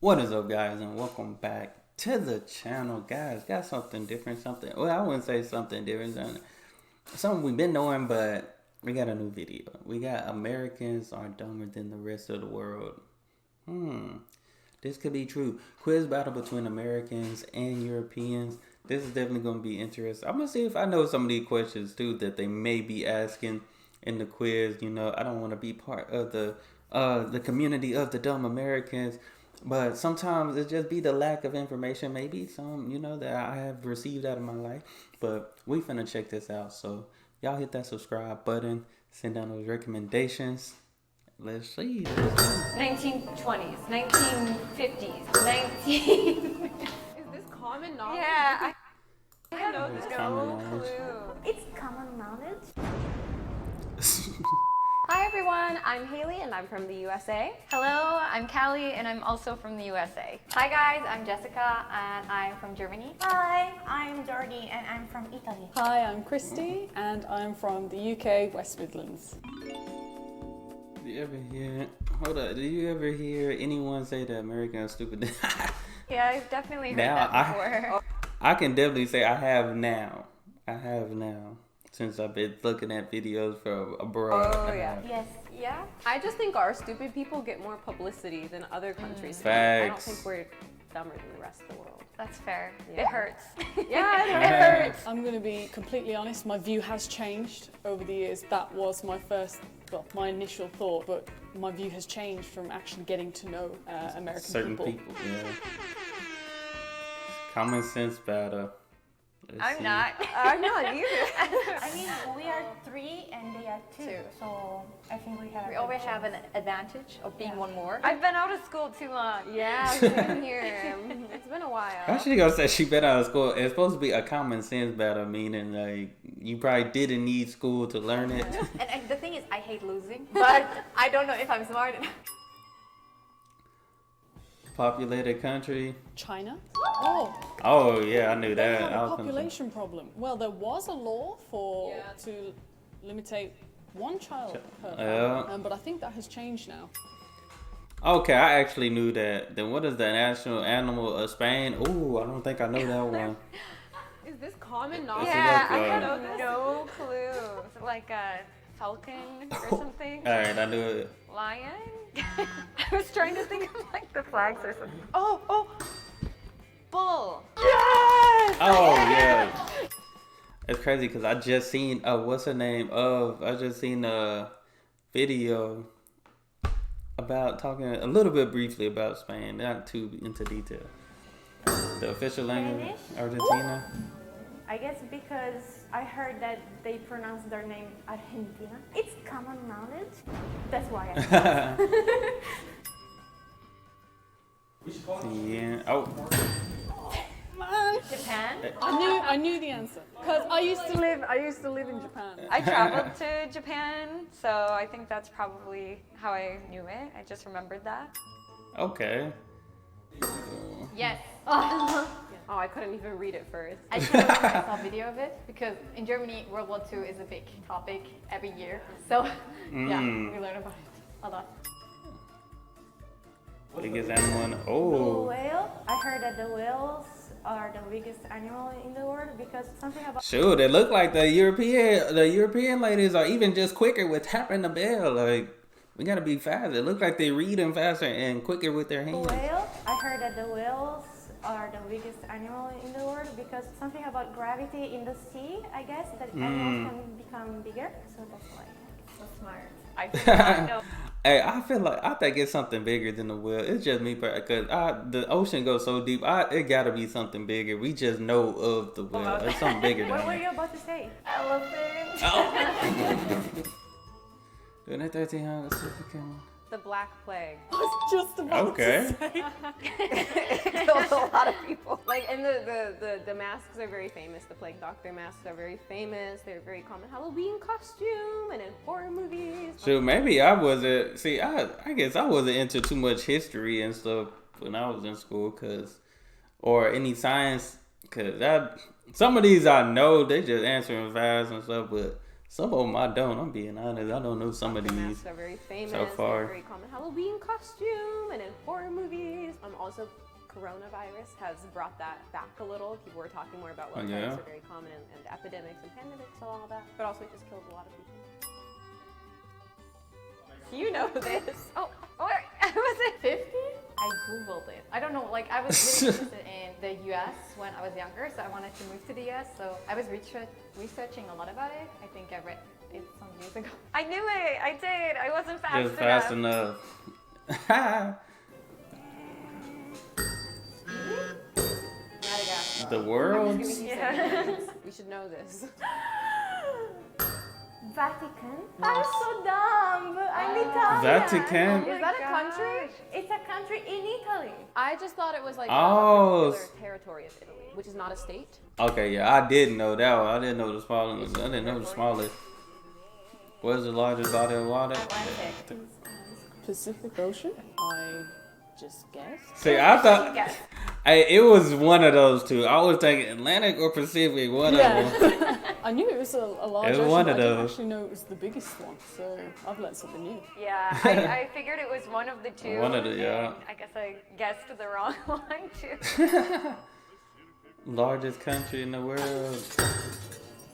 What is up, guys, and welcome back to the channel. Guys, got something different, well, I wouldn't say something different, something we've been doing, but we got a new video. We got Americans are dumber than the rest of the world. This could be true. Quiz battle between Americans and Europeans. This is definitely going to be interesting. I'm going to see if I know some of these questions, too, that they may be asking in the quiz. You know, I don't want to be part of the community of the dumb Americans. But sometimes it just be the lack of information. Maybe some, that I have received out of my life. But we finna check this out. So y'all hit that subscribe button. Send down those recommendations. Let's see. 1920s, 1950s, 19... Is this common knowledge? Yeah, I have no clue. It's common knowledge. Hi everyone, I'm Haley and I'm from the USA. Hello, I'm Callie and I'm also from the USA. Hi guys, I'm Jessica and I'm from Germany. Hi, I'm Jordi and I'm from Italy. Hi, I'm Christy and I'm from the UK, West Midlands. Do you ever hear anyone say that Americans are stupid? Yeah, I've definitely heard Now, that before. I can definitely say I have now. Since I've been looking at videos from abroad. Oh, yeah. Yes. Yeah? I just think our stupid people get more publicity than other countries. Facts. I don't think we're dumber than the rest of the world. That's fair. Yeah. It hurts. Yeah, it hurts. I'm going to be completely honest. My view has changed over the years. That was my initial thought, but my view has changed from actually getting to know American Certain people, yeah. Common sense battle. I'm not. I'm not either. I mean, we are 3 and they are 2, so I think we have. We always have an advantage of being one more. I've been out of school too long. Yeah, I've been here. It's been a while. Actually, gonna say she been out of school. It's supposed to be a common sense battle, meaning like you probably didn't need school to learn it. And the thing is, I hate losing, but I don't know if I'm smart enough. Populated country. China? Oh yeah, I knew They that. have I a was gonna say- population problem. Well, there was a law to limitate one child per family, but I think that has changed now. Okay, I actually knew that. Then what is the national animal of Spain? Ooh, I don't think I know that one. Is this common knowledge? Yeah, I look, have no clue. Is it like a falcon or something? All right, I knew it. Lion? I was trying to think of like the flags or something. Oh, bull. Yes! Oh yeah. It's crazy because I just seen what's her name I just seen a video about talking a little bit briefly about Spain, not too into detail. The official language, Argentina. I guess because I heard that they pronounce their name Argentina. It's common knowledge. That's why Yeah. Oh. Man. Japan? I knew the answer because I used to live in Japan. I traveled to Japan, so I think that's probably how I knew it. I just remembered that. Okay. Yes. Oh, I couldn't even read it first. I just remember I saw a video of it because in Germany, World War II is a big topic every year. So, yeah, we learn about it a lot. Biggest animal. The whale. I heard that the whales are the biggest animal in the world because something about. Shoot, it looked like the European ladies are even just quicker with tapping the bell. Like, we gotta be faster. It looks like they reading faster and quicker with their hands. The whale. I heard that the whales are the biggest animal in the world because something about gravity in the sea, I guess, that animals can become bigger. So that's why. So smart. I did not know. Hey, I think it's something bigger than the whale. It's just me, because the ocean goes so deep. It gotta be something bigger. We just know of the whale. It's something bigger than What were that. you about to say? Elephant. Oh. Doing that 1300. The Black Plague. I was just about Okay. to say. It killed a lot of people. Like, and the masks are very famous. The plague doctor masks are very famous. They're very common Halloween costume and in horror movies. So maybe I wasn't. See, I guess I wasn't into too much history and stuff when I was in school, or any science, some of these I know they just answering fast and stuff, but Some of them I don't. I'm being honest. I don't know some of The these. masks are very famous. so far. They're very common Halloween costume and in horror movies. Also, coronavirus has brought that back a little. People were talking more about what Oh, yeah? are very common and epidemics and pandemics and all that. But also, it just killed a lot of people. You know this. Oh, was it 50? I googled it. I don't know, like I was really interested in the US when I was younger, so I wanted to move to the US. So I was researching a lot about it. I think I read it some years ago. I knew it. I did. I wasn't fast Just enough. fast enough. Madagascar. The world? Yeah. We should know this. Vatican. I'm so dumb. I'm Italian. Vatican? Oh Is that a country? It's a country in Italy. I just thought it was like Oh. a particular territory of Italy, which is not a state. Okay, yeah, I didn't know that one. I didn't know the smallest. I didn't know the smallest. What is the largest body of water? Atlantic. Pacific Ocean? I just guessed. See, I thought Guess. it was one of those two. I was thinking Atlantic or Pacific, one of them. Yeah. I knew it was a large It was ocean, one but of I didn't those. actually know it was the biggest one, so I've learned something new. Yeah, I figured it was one of the two. One of the, yeah. and I guess I guessed the wrong one too. Largest country in the world.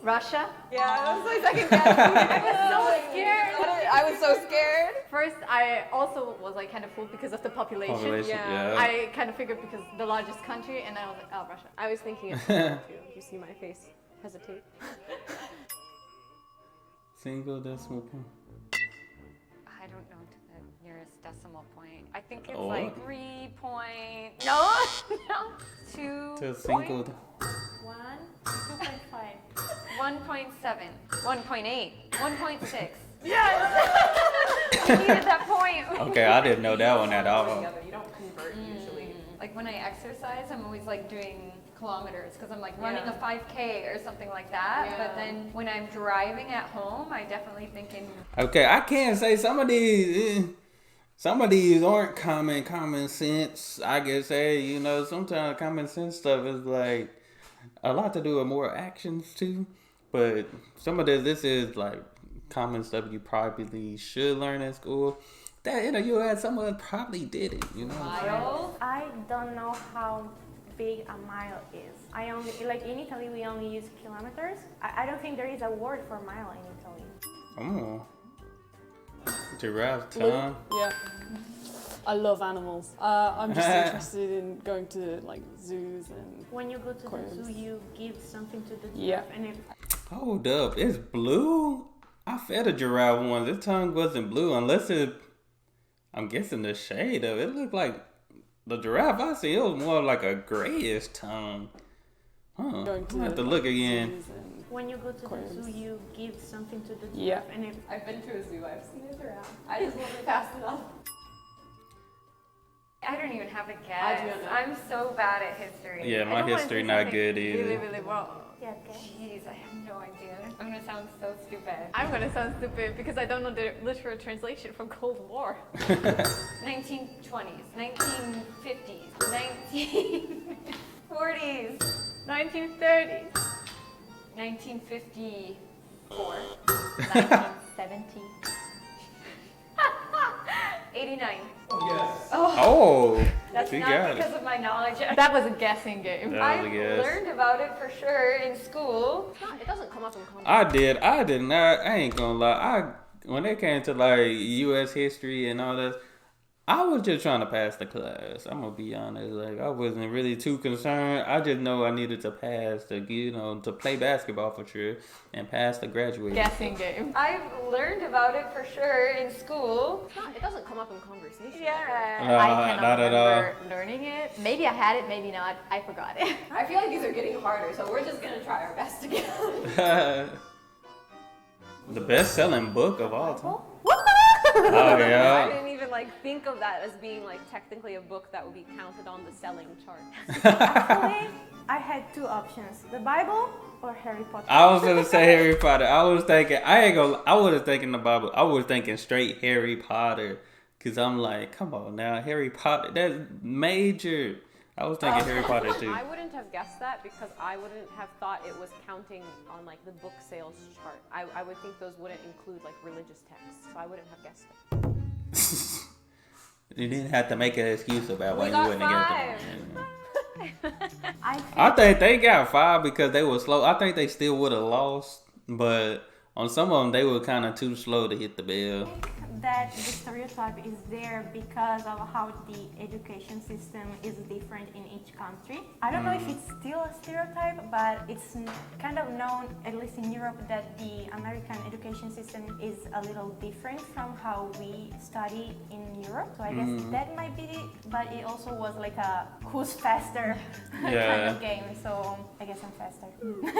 Russia. Yeah, that was my second guess. I was so scared. I was so scared. First, I also was like kind of fooled because of the population. Population, Yeah. yeah. I kind of figured because the largest country, and then I was like, oh, Russia. I was thinking of that too. You see my face hesitate. Single decimal point. I don't know to the nearest decimal point. I think it's Oh. like 3 point. No, no. 2. To single. 2.5. 1.7. 1.8. 1.6. Yes! I needed that point. Okay, I didn't know that one at all. Together. You don't convert usually. Like when I exercise, I'm always like doing kilometers because I'm like running Yeah. a 5K or something like that. Yeah. But then when I'm driving at home, I definitely think in Okay, I can't say some of these aren't common sense. I can say, you know, sometimes common sense stuff is like a lot to do with more actions too. But some of this is like common stuff you probably should learn in school. That in the US, someone probably didn't, you know. miles. I don't know how big a mile is. I only, like in Italy, we only use kilometers. I don't think there is a word for mile in Italy. Oh. Giraffe Blue? tongue. Yeah. I love animals. I'm just interested in going to like zoos and When you go to the Aquariums. zoo, you give something to the giraffe, Yeah. and if Hold up, it's blue? I fed a giraffe once. Its tongue wasn't blue unless it, I'm guessing the shade of it. It looked like the giraffe I see. It was more like a grayish tongue. Huh. going to I have to look again. zoos and when you go to the Aquariums. zoo, you give something to the giraffe, Yeah. and if I've been to a zoo. I've seen a giraffe. I just wasn't fast enough. I don't even have a I guess. do not. I'm so bad at history. Yeah, I my don't wanna history say not something good either. Really, really wrong. yeah, okay. Jeez, I have no idea. I'm gonna sound so stupid. I'm gonna sound stupid because I don't know the literal translation from Cold War. 1920s, 1950s, 1940s, 1930s. 1954, 1970. 89. Oh, That's she not got because it. of my knowledge. That was a guessing game. That I've was a guess. learned about it for sure in school. It doesn't come up in conversation. I did not. I ain't gonna lie. When it came to like U.S. history and all that, I was just trying to pass the class. I'm gonna be honest. Like I wasn't really too concerned. I just know I needed to pass to, you know, to play basketball for sure and pass the graduation. Guessing game. I've learned about it for sure in school. It doesn't come up in conversation. Yeah. I cannot not at all. remember learning it. Maybe I had it, maybe not. I forgot it. I feel like these are getting harder, so we're just gonna try our best to get them. The best-selling book of all time. Oh I yeah. didn't even like think of that as being like technically a book that would be counted on the selling chart. Actually, I had two options: the Bible or Harry Potter. I was gonna say Harry Potter. I was thinking. I was thinking the Bible. I was thinking straight Harry Potter. Cause I'm like, come on now, Harry Potter. That's major. I was thinking Harry Potter too. I wouldn't have guessed that because I wouldn't have thought it was counting on like the book sales chart. I would think those wouldn't include like religious texts, so I wouldn't have guessed it. You didn't have to make an excuse about why you wouldn't have guessed it. I I think they got 5 because they were slow. I think they still would have lost, but on some of them they were kind of too slow to hit the bell. think that the stereotype is there because of how the education system is different in each country. I don't know if it's still a stereotype, but it's kind of known, at least in Europe, that the American education system is a little different from how we study in Europe. So I guess that might be it, but it also was like a who's faster kind of game. So I guess I'm faster. I don't think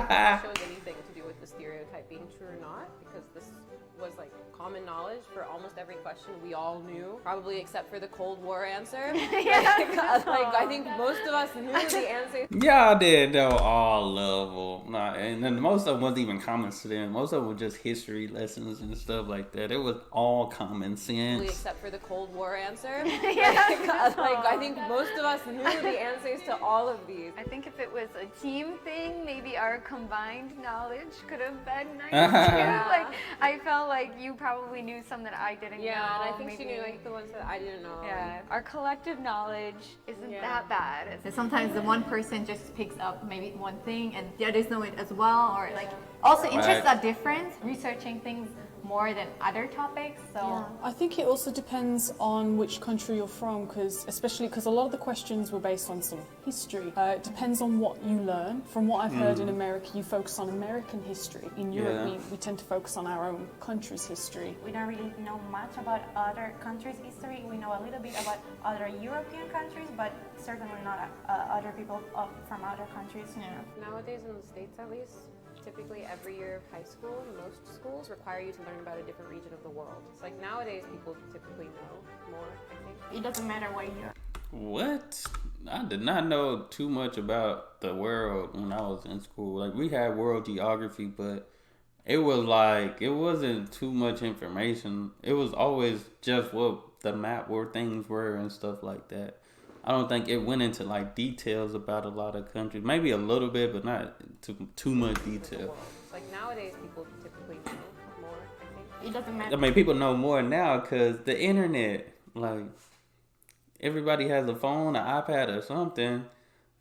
that shows anything to do with the stereotype being true or not, because this was like common knowledge for almost every question we all knew, probably except for the Cold War answer. I think most of us knew the answer. Y'all did know all level. Nah, and then most of them wasn't even common sense. Most of them were just history lessons and stuff like that. It was all common sense. Except for the Cold War answer. I think most of us knew the answers to all of these. I think if it was a team thing, maybe our combined knowledge could have been nice too. Like, I felt like you probably knew some that I didn't know. Yeah, and I think she maybe. knew like the ones that I didn't know. Yeah, our collective knowledge isn't that bad. Sometimes the one person just picks up maybe one thing and the others know it as well, or like also interests are different, researching things more than other topics. So I think it also depends on which country you're from, especially because a lot of the questions were based on some history. It depends on what you learn. From what I've heard in America, you focus on American history. In Europe, we tend to focus on our own country's history. We don't really know much about other countries' history. We know a little bit about other European countries, but certainly not other people from other countries. Nowadays in the States at least, typically every year of high school, most schools require you to learn about a different region of the world. It's like nowadays people typically know more, I think. It doesn't matter where you're. What? I did not know too much about the world when I was in school. Like, we had world geography, but it was like, it wasn't too much information. It was always just what the map where things were and stuff like that. I don't think it went into like details about a lot of countries. Maybe a little bit, but not too much detail. It's like nowadays people typically know more, I think. It doesn't matter. I mean, people know more now because the internet, like, everybody has a phone, an iPad or something.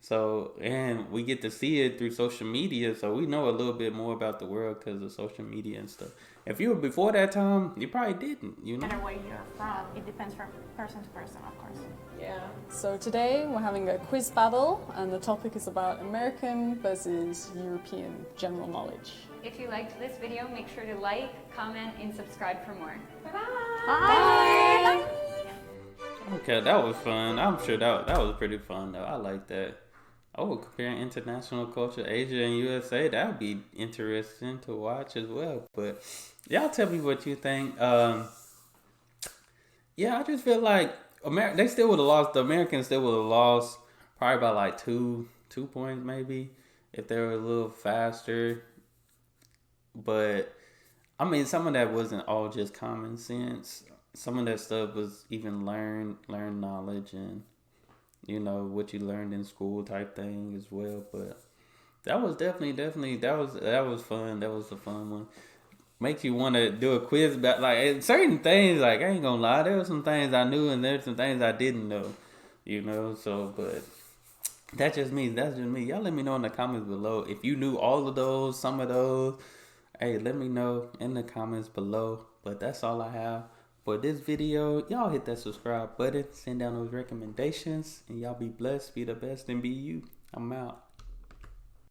So, and we get to see it through social media. So we know a little bit more about the world because of social media and stuff. If you were before that time, you probably didn't, you know? No matter where you're from, it depends from person to person, of course. Yeah. So today we're having a quiz battle, and the topic is about American versus European general knowledge. If you liked this video, make sure to like, comment, and subscribe for more. Bye! Okay, that was fun. I'm sure that was pretty fun, though. I like that. Oh, comparing international culture, Asia and USA, that would be interesting to watch as well. But y'all tell me what you think. Yeah, I just feel like they still would have lost. The Americans still would have lost probably by like two points maybe if they were a little faster. But I mean, some of that wasn't all just common sense. Some of that stuff was even learned knowledge and, you know, what you learned in school type thing as well. But that was definitely that was fun. That was a fun one. Makes you want to do a quiz about like certain things. Like, I ain't gonna lie, there were some things I knew and there's some things I didn't know. You know, so but that's just me. Y'all let me know in the comments below if you knew all of those, some of those. Hey, let me know in the comments below. But that's all I have for this video. Y'all hit that subscribe button, send down those recommendations, and y'all be blessed, be the best, and be you. I'm out.